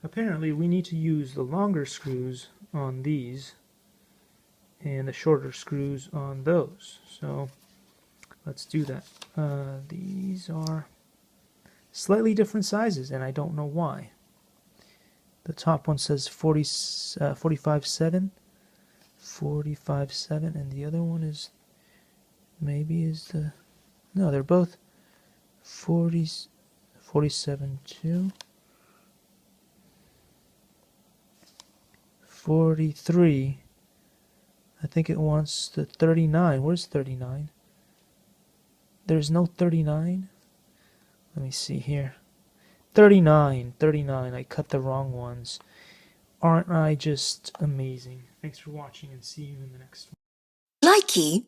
apparently we need to use the longer screws on these and the shorter screws on those. So let's do that. These are slightly different sizes, and I don't know why. The top one says 45.7, 45.7, and the other one is no, they're both 47.2, 43. I think it wants the 39. Where's 39? There's no 39. Let me see here. 39. I cut the wrong ones. Aren't I just amazing? Thanks for watching, and see you in the next one. Likey.